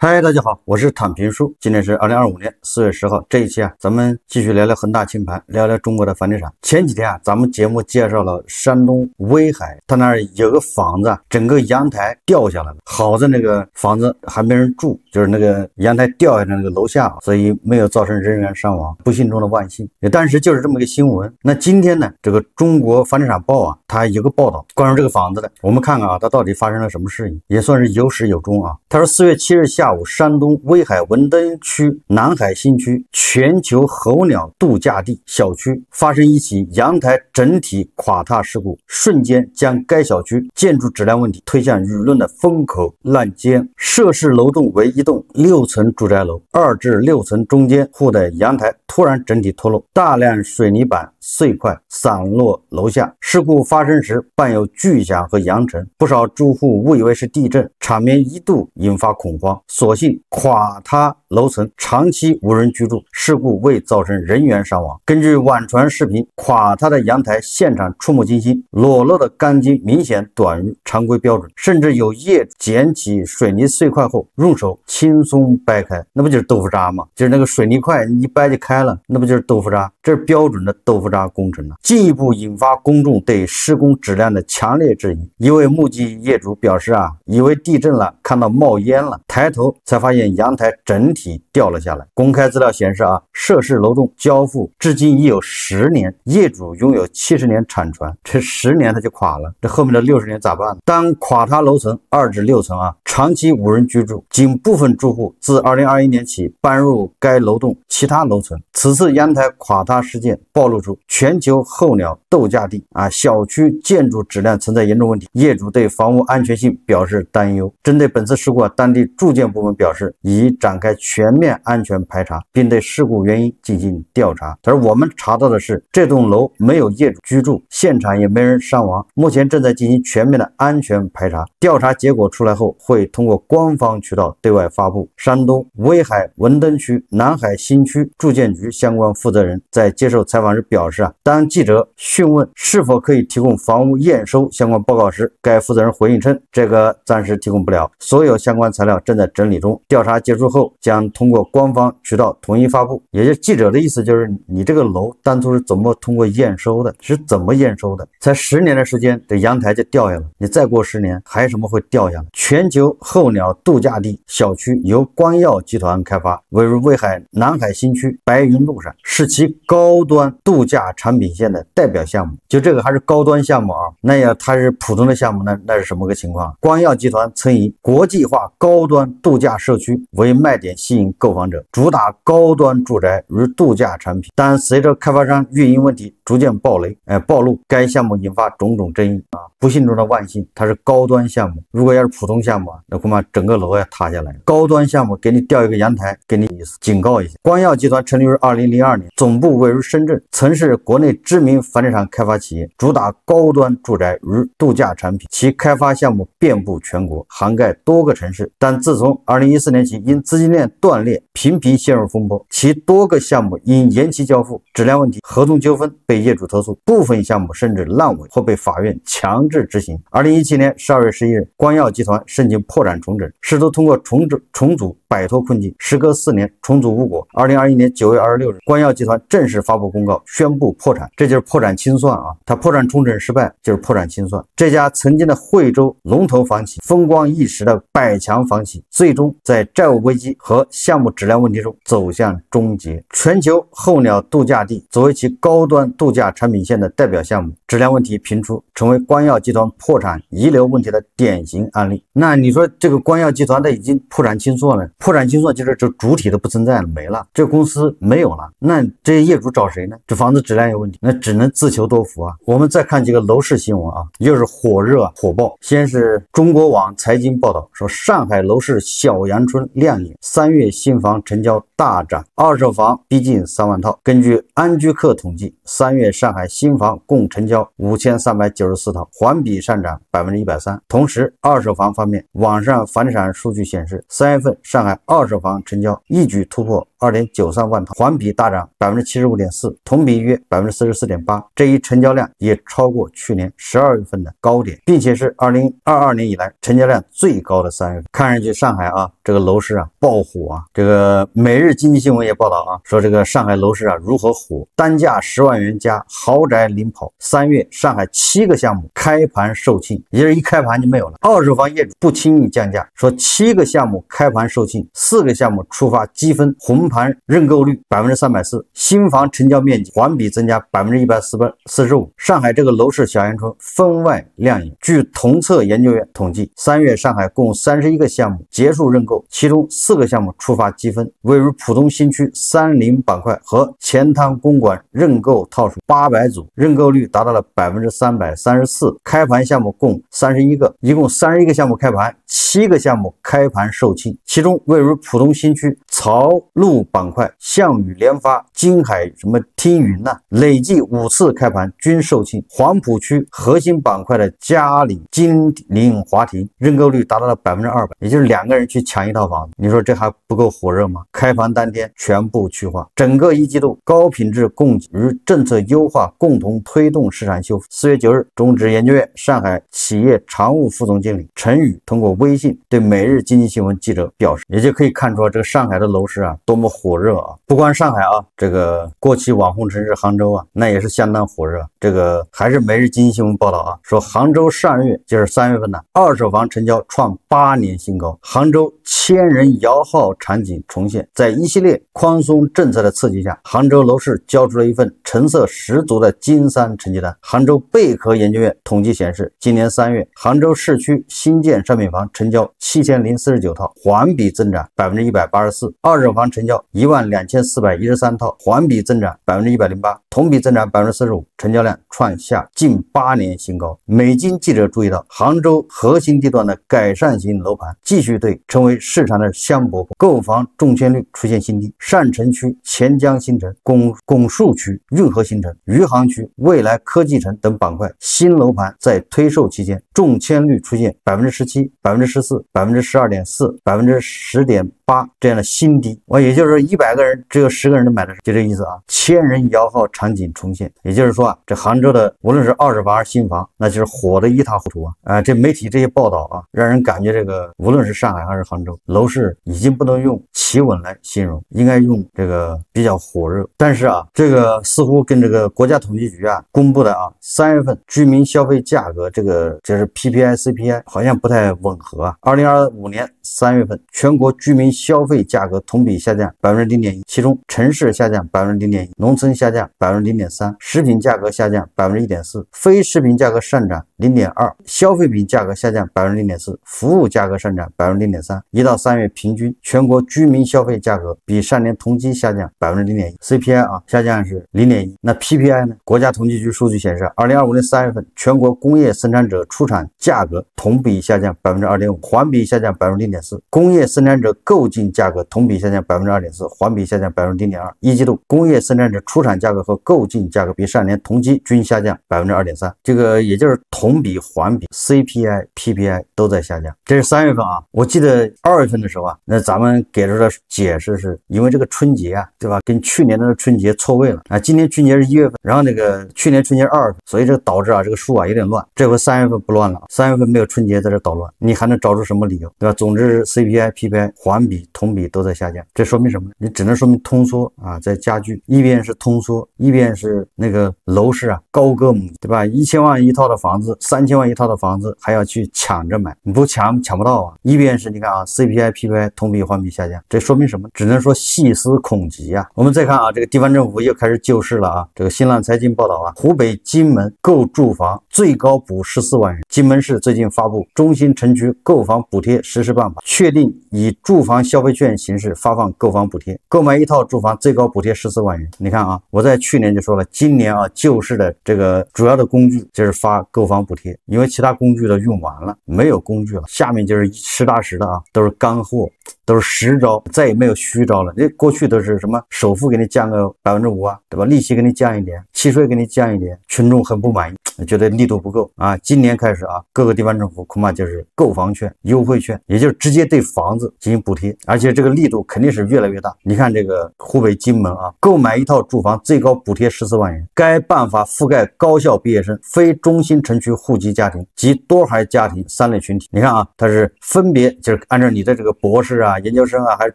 嗨，大家好，我是躺平叔。今天是2025年4月10号，这一期咱们继续聊聊恒大清盘，聊聊中国的房地产。前几天咱们节目介绍了山东威海，他那儿有个房子，整个阳台掉下来了，好在那个房子还没人住，就是那个阳台掉下来那个楼下，所以没有造成人员伤亡，不幸中的万幸。但是就是这么个新闻。那今天呢，这个中国房地产报它有个报道关于这个房子的，我们看看它到底发生了什么事情，也算是有始有终啊。他说4月7日下午，山东威海文登区南海新区全球候鸟度假地小区发生一起阳台整体垮塌事故，瞬间将该小区建筑质量问题推向舆论的风口浪尖。涉事楼栋为一栋6层住宅楼，2至6层中间户的阳台突然整体脱落，大量水泥板碎块散落楼下。事故发生时伴有巨响和扬尘，不少住户误以为是地震，场面一度引发恐慌。所幸垮塌楼层长期无人居住，事故未造成人员伤亡。根据网传视频，垮塌的阳台现场触目惊心，裸露的钢筋明显短于常规标准，甚至有业主捡起水泥碎块后用手轻松掰开，那不就是豆腐渣吗？就是那个水泥块一掰就开了，那不就是豆腐渣？这是标准的豆腐渣工程了，进一步引发公众对施工质量的强烈质疑。一位目击业主表示以为地震了，看到冒烟了，抬头才发现阳台整体掉了下来。公开资料显示涉事楼栋交付至今已有10年，业主拥有70年产权，这10年它就垮了，这后面的60年咋办？当垮塌楼层2至6层长期无人居住，仅部分住户自2021年起搬入该楼栋其他楼层。此次阳台垮塌事件暴露出全球候鸟度假地小区建筑质量存在严重问题，业主对房屋安全性表示担忧。针对本次事故当地住建部门表示已展开全面安全排查，并对事故原因进行调查。他说我们查到的是这栋楼没有业主居住，现场也没人伤亡，目前正在进行全面的安全排查，调查结果出来后会通过官方渠道对外发布。山东威海文登区南海新区住建局相关负责人在接受采访时表示当记者询问是否可以提供房屋验收相关报告时，该负责人回应称这个暂时提供不了，所有相关材料正在整理中，调查结束后将通过官方渠道统一发布。也就是记者的意思就是你这个楼当初是怎么通过验收的，是怎么验收的？才10年的时间，这阳台就掉下来，你再过10年还什么会掉下来？全球候鸟度假地小区由光耀集团开发，位于威海南海新区白云路上，是其高端度假产品线的代表项目。就这个还是高端项目那要它是普通的项目那是什么个情况？光耀集团曾以国际化高端度假社区为卖点吸引购房者，主打高端住宅与度假产品，但随着开发商运营问题逐渐暴露，该项目引发种种争议不幸中的万幸，它是高端项目，如果要是普通项目那恐怕整个楼要塌下来。高端项目给你掉一个阳台，给你意思警告一下。光耀集团成立于2002年，总部位于深圳，曾是国内知名房地产开发企业，主打高端住宅与度假产品，其开发项目遍布全国，涵盖多个城市。但自从2014年起，因资金链断裂，频频陷入风波，其多个项目因延期交付、质量问题、合同纠纷被业主投诉，部分项目甚至烂尾或被法院强制执行。2017年12月11日，光耀集团申请破产重整，试图通过重组摆脱困境，时隔4年重组无果。2021年9月26日，光耀集团正式发布公告宣布破产，这就是破产清算它破产重整失败就是破产清算。这家曾经的惠州龙头房企、风光一时的百强房企，最终在债务危机和项目质量问题中走向终结。全球候鸟度假地作为其高端度假产品线的代表项目，质量问题频出，成为光耀集团破产遗留问题的典型案例。那你说这个光耀集团它已经破产清算了，破产清算就是这主体都不存在了，没了，这个公司没有了，那这些业主找谁呢？这房子质量有问题，那只能自求多福我们再看几个楼市新闻又是火热火爆。先是中国网财经报道说，上海楼市小阳春亮眼，3月新房成交大涨，二手房逼近3万套。根据安居客统计，3月上海新房共成交5394套，环比上涨130%。同时二手房方面，网上房地产数据显示，3月份上海海二手房成交一举突破2.93万套，环比大涨75.4%，同比约44.8%。这一成交量也超过去年12月份的高点，并且是2022年以来成交量最高的3月份。看上去上海啊，这个楼市啊爆火啊！这个每日经济新闻也报道啊，说这个上海楼市啊如何火，单价10万元加豪宅领跑。3月上海7个项目开盘售罄，也就是一开盘就没有了。二手房业主不轻易降价，说7个项目开盘售罄，4个项目触发积分，红盘认购率340%，新房成交面积环比增加145%。上海这个楼市小阳春分外亮眼。据同策研究院统计，3月上海共31个项目结束认购，其中4个项目触发积分，位于浦东新区30板块和钱塘公馆认购套数800组，认购率达到了334%。开盘项目共31个，一共31个项目开盘，7个项目开盘售罄，其中位于浦东新区曹路板块、项羽联发、金海什么听云累计5次开盘均售罄。黄浦区核心板块的嘉里、金陵华庭认购率达到了200%，也就是2个人去抢一套房子，你说这还不够火热吗？开盘当天全部去化。整个一季度高品质供给与政策优化共同推动市场修复。4月9日，中指研究院上海企业常务副总经理陈宇通过微信对每日经济新闻记者表示，也就可以看出这个上海的楼市啊多么火热啊！不光上海啊，这个过去网红城市杭州啊，那也是相当火热。这个还是每日经济新闻报道啊，说杭州上月就是3月份的二手房成交创8年新高，杭州千人摇号场景重现。在一系列宽松政策的刺激下，杭州楼市交出了一份成色十足的金三成绩单。杭州贝壳研究院统计显示，今年3月杭州市区新建商品房成交7049套，环比增长184%，二手房成交12413套，环比增长108%，同比增长45%，成交量创下近8年新高。美经记者注意到，杭州核心地段的改善型楼盘继续对成为市场的香饽饽，购房中签率出现新低。上城区、钱江新城、拱墅区、运河新城、余杭区、未来科技城等板块新楼盘在推售期间中签率出现17%、14%、12.4%、10.8%这样的新低。也就是说100个人只有10个人能买的，就这意思啊。千人摇号场景重现，也就是说啊，这杭州的无论是二手房还是新房，那就是火得一塌糊涂啊！这媒体这些报道啊，让人感觉这个无论是上海还是杭州，楼市已经不能用企稳来形容，应该用这个比较火热。但是啊，这个似乎跟这个国家统计局啊公布的啊3月份居民消费价格这个就是 PPI、CPI 好像不太吻合啊。2025年3月份全国居民消费价格同比下降0.1%，其中城市下降0.1%，农村下降0.3%，食品价格下降1.4%，非食品价格上涨0.2%，消费品价格下降0.4%，服务价格上涨0.3%。1到3月平均全国居民消费价格比上年同期下降0.1%。CPI 啊下降是0.1%。那 PPI 呢？国家统计局数据显示，2025年3月份全国工业生产者出厂价格同比下降2.5%，环比下降0.4%。工业生产者购进价格同比下降2.4%，环比下降0.2%。一季度工业生产者出厂价格和购进价格比上年同期均下降2.3%，这个也就是同比、环比 CPI、PPI 都在下降。这是3月份啊。我记得2月份的时候啊，那咱们给出的解释是因为这个春节啊，对吧？跟去年的春节错位了啊。今年春节是1月份，然后那个去年春节是2月份，所以这个导致啊这个数啊有点乱。这回3月份不乱了，3月份没有春节在这捣乱，你还能找出什么理由，对吧？总之 CPI、PPI 环比、同比都在下降，这说明什么呢？你只能说明通缩啊在加剧，一边是通缩，一边是那个楼市啊高歌猛进，对吧？1000万一套的房子，3000万一套的房子还要去抢着买，你不抢不到啊。一边是你看啊 CPI、PPI 同比、环比下降，这说明什么？只能说细思恐极啊。我们再看啊，这个地方政府又开始救市了啊。这个新浪财经报道啊，湖北荆门购住房最高补14万元。荆门市最近发布中心城区购房补贴实施办法，确定以住房消费券形式发放购房补贴，购买一套住房最高补贴14万元。你看啊，我在去年就说了，今年啊救市的这个主要的工具就是发购房补贴，因为其他工具都用完了，没有工具了，下面就是实打实的啊，都是干货，都是实招，再也没有虚招了。过去都是什么首付给你降个5%啊，对吧？利息给你降一点，契税给你降一点，群众很不满意，觉得力度不够啊。今年开始啊，各个地方政府恐怕就是购房券、优惠券，也就是直接对房子进行补贴，而且这个力度肯定是越来越大。你看这个湖北荆门啊，购买一套住房最高补贴14万元。该办法覆盖高校毕业生、非中心城区户籍家庭及多孩家庭3类群体。你看啊，它是分别就是按照你的这个博士啊、研究生啊，还是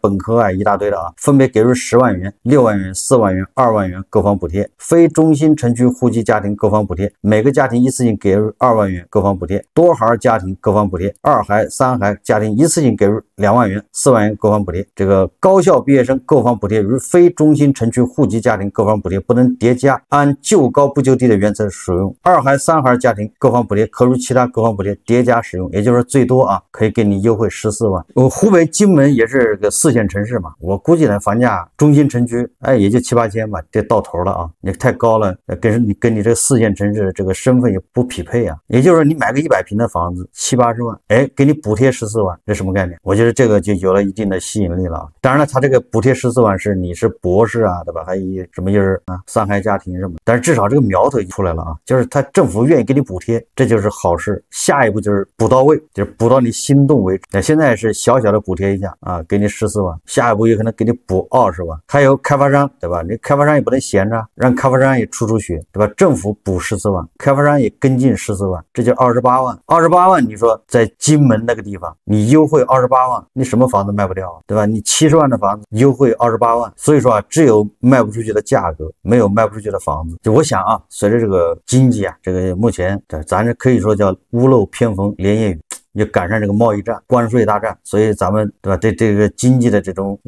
本科啊，一大堆的啊，分别给入10万元、6万元、4万元、2万元购房补贴。非中心城区户籍家庭购房补贴，每个家庭一次性给入2万元购房补贴；多孩家庭购房补贴，2孩、3孩家庭一次性给入2万元、4万元购房补贴。这个高校毕业生购房补贴与非中心城区户籍家庭购房补贴不能叠加，按就高不就低的原则使用。2孩、3孩家庭购房补贴可如其他购房补贴叠加使用，也就是说最多啊可以给你优惠14万。湖北荆门也是个4线城市嘛，我估计呢房价中心城区也就7、8千吧，这到头了啊，你太高了，跟你这4线城市这个身份也不匹配啊。也就是说你买个100平的房子7、80万，给你补贴14万，这什么概念？我觉得这个就有了一定的吸引力了啊。当然了，他这个补贴14万是你是博士啊，对吧？还有什么就是3孩家庭什么，但是至少这个苗头出来了啊，就是他政府愿意给你补贴，这就是好事。下一步就是补到位，就是补到你心动为止。那现在是小小的补贴一下啊，给你14万，下一步有可能给你补20万。还有开发商，对吧？你开发商也不能闲着，让开发商也出血，对吧？政府补14万，开发商也跟进14万，这就28万。28万，你说在荆门那个地方，你优惠28万，你什么房子卖不掉啊，对吧？你70万的房子优惠28万，所以说啊，只有卖不出去的价格，没有卖不出去的房子。就我想啊，随着这个经济啊，这个目前咱这可以说叫屋漏偏逢连夜雨，也赶上这个贸易战、关税大战，所以咱们对吧，对这个经济的这种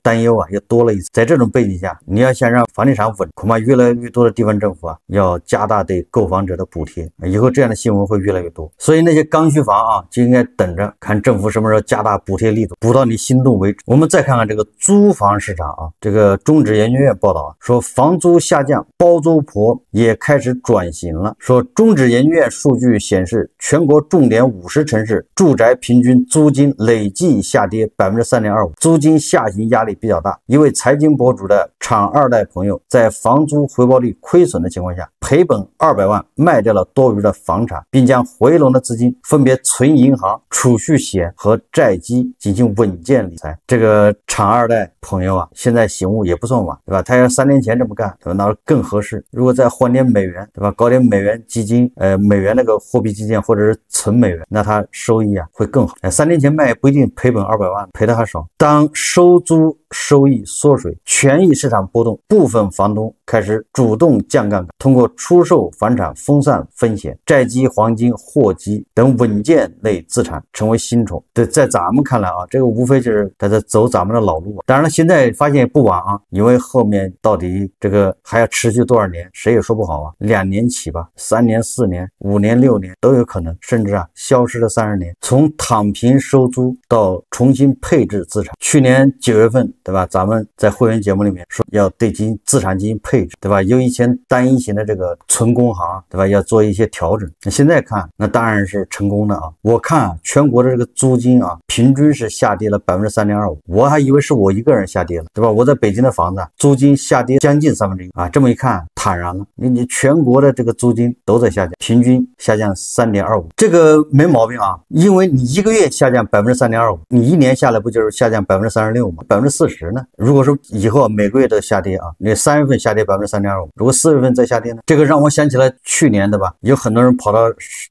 担忧啊，也多了一次。在这种背景下，你要想让房地产稳，恐怕越来越多的地方政府啊，要加大对购房者的补贴，以后这样的新闻会越来越多。所以那些刚需房啊，就应该等着看政府什么时候加大补贴力度，补到你心动为止。我们再看看这个租房市场啊，这个中指研究院报道啊，说房租下降，包租婆也开始转型了。说中指研究院数据显示，全国重点50城市住宅平均租金累计下跌 3.25%， 租金下行压力比较大。一位财经博主的厂二代朋友在房租回报率亏损的情况下，赔本200万卖掉了多余的房产，并将回笼的资金分别存银行、储蓄险和债基进行稳健理财。这个厂二代朋友啊，现在醒悟也不算晚，对吧？他要3年前这么干，对吧？那更合适。如果再换点美元，对吧？搞点美元基金，美元那个货币基金或者是存美元，那他收益啊会更好。3年前卖不一定赔本200万，赔的还少。当收租收益缩水，权益市场波动，部分房东开始主动降杠杆，通过出售房产分散风险，债基、黄金、货基等稳健类资产成为新宠。对，在咱们看来啊，这个无非就是他在走咱们的老路。当然了，现在发现也不晚啊，因为后面到底这个还要持续多少年，谁也说不好啊。2年起吧，3年、4年、5年、6年都有可能，甚至啊消失了30年。从躺平收租到重新配置资产，去年9月份，对吧？咱们在会员节目里面说要对资产进行配置，对吧？由以前单一型的这个存公行，对吧？要做一些调整。那现在看，那当然是成功的啊。我看啊，全国的这个租金啊，平均是下跌了 3.25%， 我还以为是我一个人下跌了，对吧？我在北京的房子租金下跌将近1/3啊，这么一看坦然了，你全国的这个租金都在下降，平均下降 3.25%， 这个没毛病啊，因为你一个月下降 3.25%， 你1年下来不就是下降 36% 吗？40%呢？如果说以后每个月都下跌啊，你3月份下跌 3.25%， 如果4月份再下跌呢？这个让我想起来去年的吧，有很多人跑到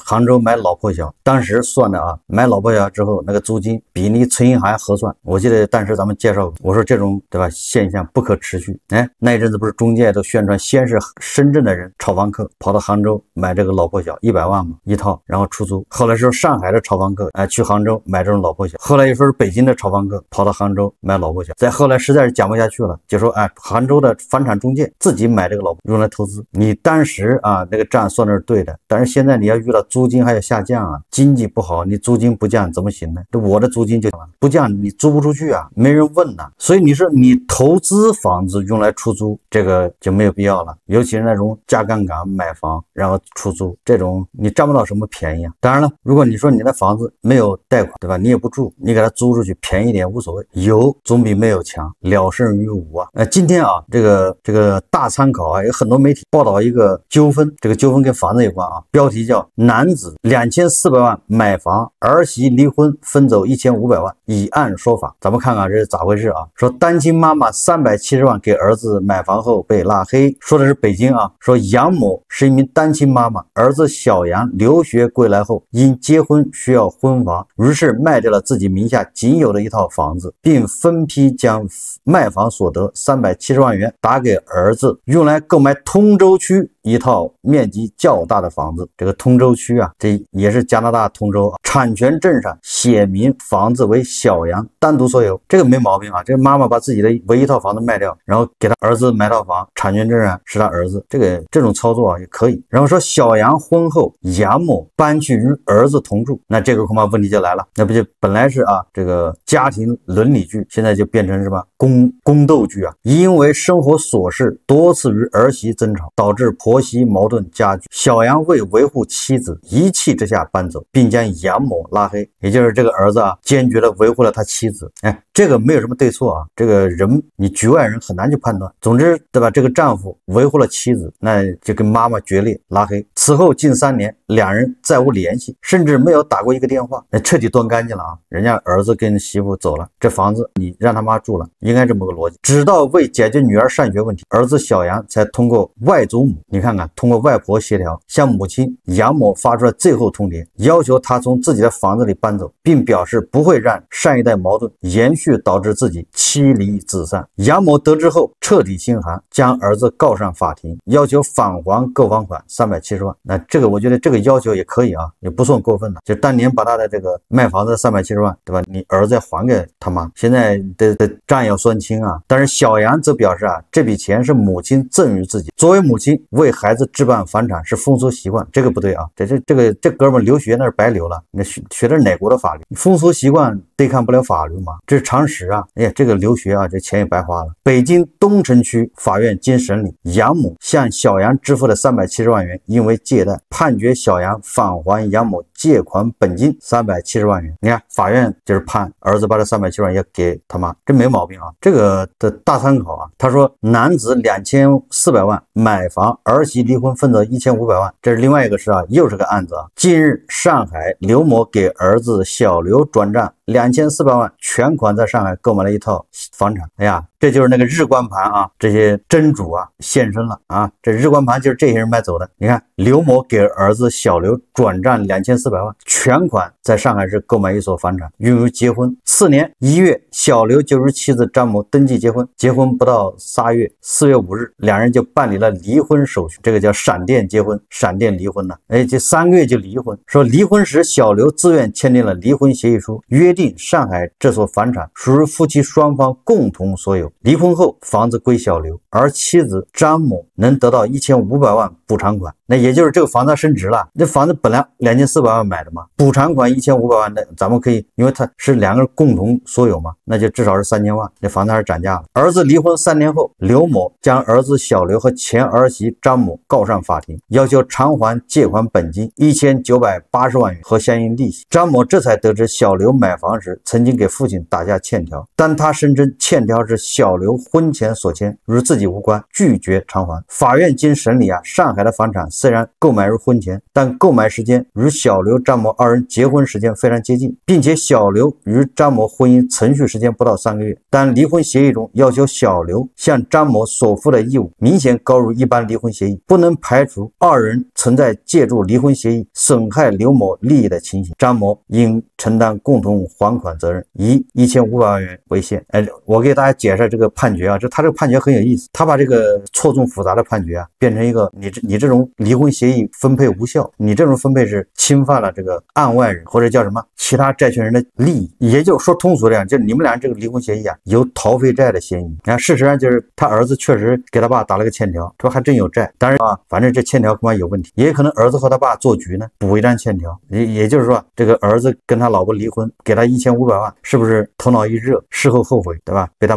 杭州买老破小，当时算的啊，买老破小之后那个租金比你存银行还合算。我记得当时咱们介绍过，我说这种对吧现象不可持续。那一阵子不是中介都宣传，先是深圳的人炒房客跑到杭州买这个老破小100万嘛一套，然后出租。后来说上海的炒房客去杭州买这种老破小，后来又说是北京的炒房客跑到杭州买老破小，再后来实在是讲不下去了，就说杭州的房产中介自己买这个老破用来投资。你当时啊那个账算的是对的，但是现在你要遇到租金还要下降啊，经济不好，你租金不降怎么行呢？我的租金就不降，你租不出去啊，没人问呐。所以你说你投资房子用来出租，这个就没有必要了。尤其是那种加杠杆买房然后出租，这种你占不到什么便宜啊。当然了，如果你说你的房子没有贷款，对吧？你也不住，你给它租出去便宜点无所谓，有总比没有强，了胜于无啊。今天啊，这个大参考啊，有很多媒体报道一个纠纷，这个纠纷跟房子有关啊，标题叫男子2400万买房，儿媳离婚分走1500万，以案说法。咱们看看这是咋回事啊？说单亲妈妈370万给儿子买房后被拉黑，说的是北京啊。说杨某是一名单亲妈妈，儿子小杨留学归来后因结婚需要婚房，于是卖掉了自己名下仅有的一套房子，并分批将卖房所得370万元打给儿子，用来购买通州区一套面积较大的房子。这个通州区啊，这也是加拿大通州啊，产权证上写明房子为小杨单独所有，这个没毛病啊。这妈妈把自己的唯一一套房子卖掉，然后给他儿子买套房，产权证啊是他儿子，这种操作啊也可以。然后说小杨婚后，杨某搬去与儿子同住，那这个恐怕问题就来了，那不就本来是啊这个家庭伦理剧，现在就变成什么宫斗剧啊？因为生活琐事多次与儿媳争吵，导致婆媳矛盾加剧。小杨为维护妻子，一气之下搬走，并将杨某拉黑，也就是这个儿子啊，坚决的维护了他妻子。这个没有什么对错啊，这个人你局外人很难去判断。总之，对吧？这个丈夫维护了妻子，那就跟妈妈决裂拉黑。此后近3年，两人再无联系，甚至没有打过一个电话，那彻底断干净了啊！人家儿子跟媳妇走了，这房子你让他妈住了，应该这么个逻辑。直到为解决女儿上学问题，儿子小杨才通过外祖母，你看看，通过外婆协调，向母亲杨某发出了最后通牒，要求他从自己的房子里搬走，并表示不会让上一代矛盾延续导致自己妻离子散。杨某得知后彻底心寒，将儿子告上法庭，要求返还购房款370万。那这个我觉得这个要求也可以啊，也不算过分的。就当年把他的这个卖房子370万，对吧？你儿子还给他妈，现在的账要算清啊。但是小杨则表示啊，这笔钱是母亲赠予自己，作为母亲为孩子置办房产是风俗习惯，这个不对啊。这哥们留学那是白留了，那学的是哪国的法律？风俗习惯对抗不了法律吗？这是常识啊。哎呀，这个留学啊，这钱也白花了。北京东城区法院经审理，杨某向小杨支付的370万元因为借贷，判决小杨返还杨某借款本金370万元。你看，法院就是判儿子把这370万也给他妈，这没毛病啊。这个的大参考啊。他说，男子2400万买房，儿媳离婚分走1500万，这是另外一个事啊，又是个案子啊。近日，上海刘某给儿子小刘转账2400万，全款在上海购买了一套房产。哎呀，这就是那个日光盘啊，这些真主啊现身了啊！这日光盘就是这些人买走的。你看，刘某给儿子小刘转账2400万，全款在上海市购买一所房产，用于结婚。次年1月，小刘就与妻子张某登记结婚，结婚不到4月5日，两人就办理了离婚手续，这个叫闪电结婚、闪电离婚呢。这3个月就离婚。说离婚时，小刘自愿签订了离婚协议书，约定上海这所房产属于夫妻双方共同所有。离婚后，房子归小刘，而妻子张某能得到1500万补偿款。那也就是这个房子升值了，这房子本来2400万买的嘛，补偿款1500万，那咱们可以，因为它是两个人共同所有嘛，那就至少是3000万，这房子还是涨价了。儿子离婚3年后，刘某将儿子小刘和前儿媳张某告上法庭，要求偿还借款本金1980万元和相应利息。张某这才得知小刘买房时曾经给父亲打下欠条，但他声称欠条是小刘婚前所签，与自己无关，拒绝偿还。法院经审理啊，上海的房产虽然购买于婚前，但购买时间与小刘、张某二人结婚时间非常接近，并且小刘与张某婚姻程序时间不到3个月，但离婚协议中要求小刘向张某所负的义务明显高于一般离婚协议，不能排除二人存在借助离婚协议损害刘某利益的情形，张某应承担共同还款责任，以1500万元为限。我给大家解释这个判决啊，他这个判决很有意思，他把这个错综复杂的判决啊变成一个你这种离婚协议分配无效，你这种分配是侵犯了这个案外人或者叫什么其他债权人的利益，也就是说通俗点，就是你们俩这个离婚协议啊有逃废债的嫌疑。事实上就是他儿子确实给他爸打了个欠条，这还真有债，当然啊，反正这欠条恐怕有问题，也可能儿子和他爸做局呢补一张欠条，也就是说这个儿子跟他老婆离婚，给他1500万，是不是头脑一热，事后后悔，对吧？被他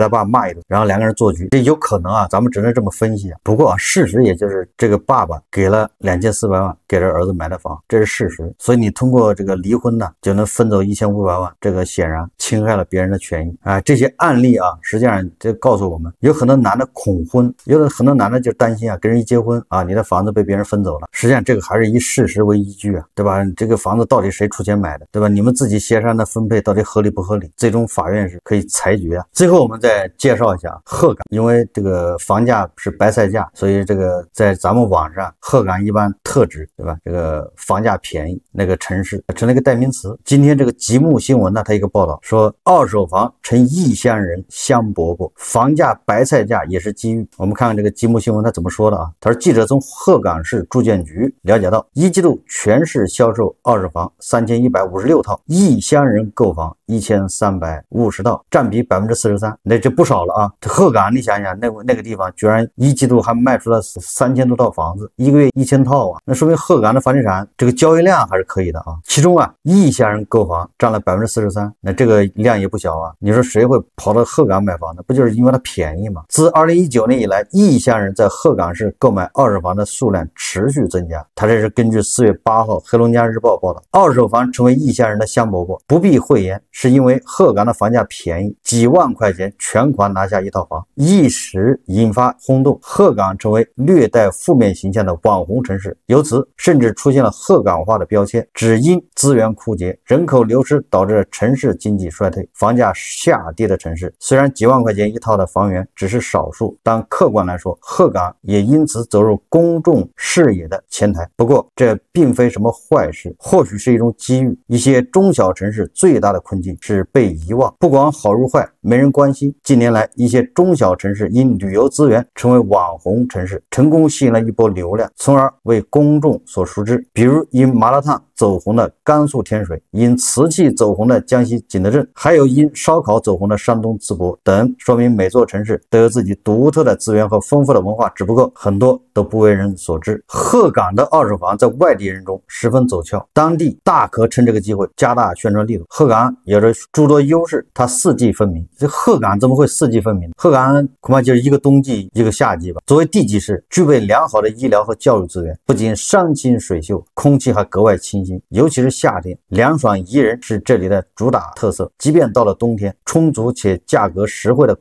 爸骂一顿，然后两个人做局，这有可能啊，咱们只能这么分析啊。不过啊，事实也就是这个爸爸给了2400万给这儿子买的房，这是事实。所以你通过这个离婚呢，就能分走1500万，这个显然侵害了别人的权益啊。这些案例啊，实际上这告诉我们，有很多男的恐婚，有很多男的就担心啊，跟人一结婚啊，你的房子被别人分走了。实际上这个还是以事实为依据啊，对吧？这个房子到底谁出钱买的，对吧？你们自己协商的分配到底合理不合理？最终法院是可以裁决啊。最后我们再介绍一下鹤岗，因为这个房价是白菜价，所以这个在咱们网上鹤岗一般特指，对吧？这个房价便宜那个城市成了一个代名词。今天这个极目新闻呢，它一个报道说，二手房成异乡人香饽饽，房价白菜价也是机遇。我们看看这个极目新闻他怎么说的啊？他说，记者从鹤岗市住建局了解到，一季度全市销售二手房3156套，异乡人购房1350套，占比43%，那就不少了啊。鹤岗你想想，那个地方居然一季度还卖出了3000多套房子，一个月1000套啊，那说明鹤岗的房地产这个交易量还是可以的啊。其中啊，异乡人购房占了43%，那这个量也不小啊。你说谁会跑到鹤岗买房呢？不就是因为它便宜吗？自2019年以来，异乡人在鹤岗市购买二手房的数量持续增加。他这是根据4月8号黑龙江日报报道，二手房成为异乡人的香饽饽，不必讳言，是因为鹤岗的房价便宜，几万块钱全款拿下一套房，一时引发轰动，鹤岗成为略带负面形象的网红城市，由此甚至出现了鹤岗化的标签，只因资源枯竭、人口流失导致城市经济衰退、房价下跌的城市。虽然几万块钱一套的房源只是少数，但客观来说，鹤岗也因此走入公众视野的前台。不过这并非什么坏事，或许是一种机遇。一些中小城市最大的困境是被遗忘，不管好与坏，没人关心。近年来，一些中小城市因旅游资源成为网红城市，成功吸引了一波流量，从而为公众所熟知。比如因麻辣烫走红的甘肃天水，因瓷器走红的江西景德镇，还有因烧烤走红的山东淄博等，说明每座城市都有自己独特的资源和丰富的文化，只不过很多都不为人所知。鹤岗的二手房在外地人中十分走俏，当地大可趁这个机会加大宣传力度。鹤岗有着诸多优势，它四季分明。这鹤岗怎么会四季分明？鹤岗恐怕就是一个冬季一个夏季吧。作为地级市，具备良好的医疗和教育资源，不仅山清水秀，空气还格外清新，尤其是夏天凉爽宜人是这里的主打特色。即便到了冬天，充足且价格实惠的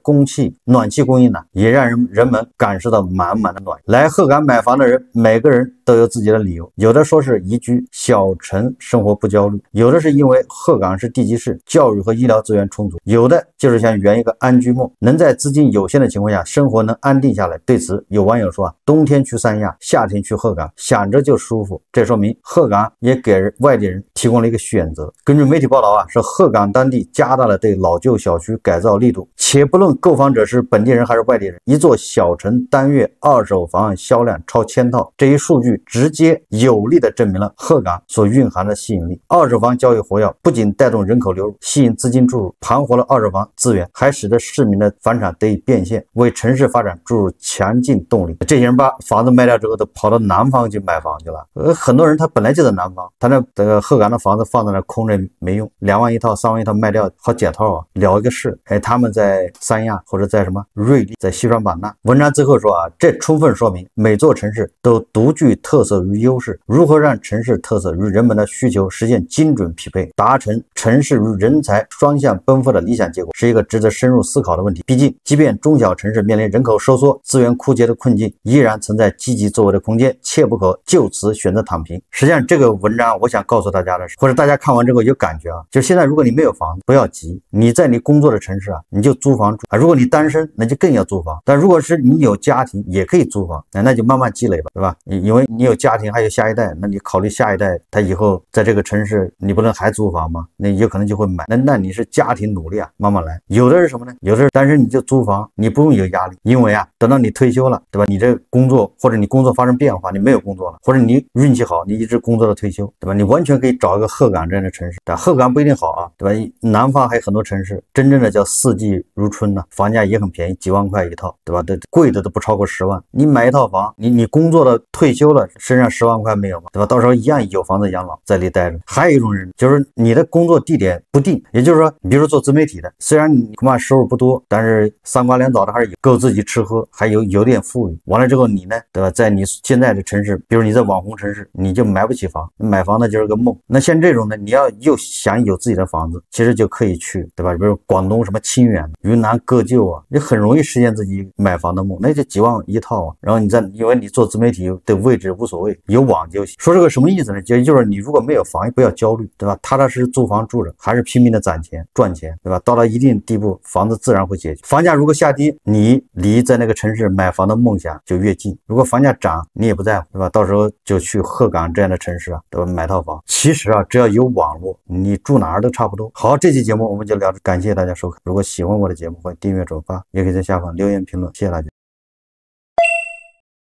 暖气供应呢，也让人们感受到满满的暖意。来鹤岗买房的人，每个人都有自己的理由，有的说是宜居小城生活不焦虑，有的是因为鹤岗是地级市，教育和医疗资源充足，有的就是想圆一个安居梦，能在资金有限的情况下生活能安定下来。对此有网友说啊，冬天去三亚，夏天去鹤岗，想着就舒服。这说明鹤岗也给外地人提供了一个选择。根据媒体报道啊，是鹤岗当地加大了对老旧小区改造力度，且不论购房者是本地人还是外地人，一座小城单月二手房销量超1000套，这一数据直接有力地证明了鹤岗所蕴含的吸引力。二手房交易活跃，不仅带动人口流入，吸引资金注入，盘活了二手房资源，还使得市民的房产得以变现，为城市发展注入强劲动力。这些人把房子卖掉之后，都跑到南方去买房去了。很多人他本来就在南方，他这个鹤岗的房子放在那空着没用，2万一套、3万一套卖掉，好解套啊，了一个事。他们在三亚或者在什么瑞丽，在西双版纳。文章最后说啊，这充分说明每座城市都独具特色与优势，如何让城市特色与人们的需求实现精准匹配，达成城市与人才双向奔赴的理想结果，是一个值得深入思考的问题。毕竟，即便中小城市面临人口收缩、资源枯竭的困境，依然存在积极作为的空间，切不可就此选择躺平。实际上，这个文章我想告诉大家的是，或者大家看完之后有感觉啊，就是现在如果你没有房子，不要急，你在你工作的城市啊，你就租房住啊。如果你单身，那就更要租房。但如果是你有家庭，也可以租房，那就慢慢积累吧，对吧？因为你有家庭，还有下一代，那你考虑下一代，他以后在这个城市，你不能还租房吗？那有可能就会买。那你是家庭努力啊，慢慢来。有的是什么呢？有的是单身你就租房，你不用有压力，因为啊，等到你退休了，对吧？你这工作或者你工作作发生变化，你没有工作了，或者你运气好，你一直工作到退休，对吧？你完全可以找一个鹤岗这样的城市，对吧？鹤岗不一定好啊，对吧？南方还有很多城市，真正的叫四季如春呢，房价也很便宜，几万块一套，对吧？贵的都不超过10万。你买一套房，你工作了退休了，身上10万块没有吗？对吧？到时候一样有房子养老，在里待着。还有一种人，就是你的工作地点不定，也就是说，你比如说做自媒体的，虽然你恐怕收入不多，但是3瓜2枣的还是够自己吃喝，还有点富裕。完了之后你呢，对吧？在你现在的城市，比如你在网红城市，你就买不起房，买房呢就是个梦。那像这种呢，你要又想有自己的房子，其实就可以去，对吧？比如广东什么清远、云南个旧啊，你很容易实现自己买房的梦，那就几万一套啊。然后因为你做自媒体的位置无所谓，有网就行。说这个什么意思呢？就是你如果没有房，不要焦虑，对吧？踏踏实实租房住着，还是拼命的攒钱赚钱，对吧？到了一定地步，房子自然会解决。房价如果下跌，你离在那个城市买房的梦想就越近；如果房价涨，你也不在乎，对吧？到时候就去鹤岗这样的城市啊，对吧？买套房。其实啊，只要有网络，你住哪儿都差不多。好，这期节目我们就聊着，感谢大家收看。如果喜欢我的节目，欢迎订阅转发，也可以在下方留言评论。谢谢大家。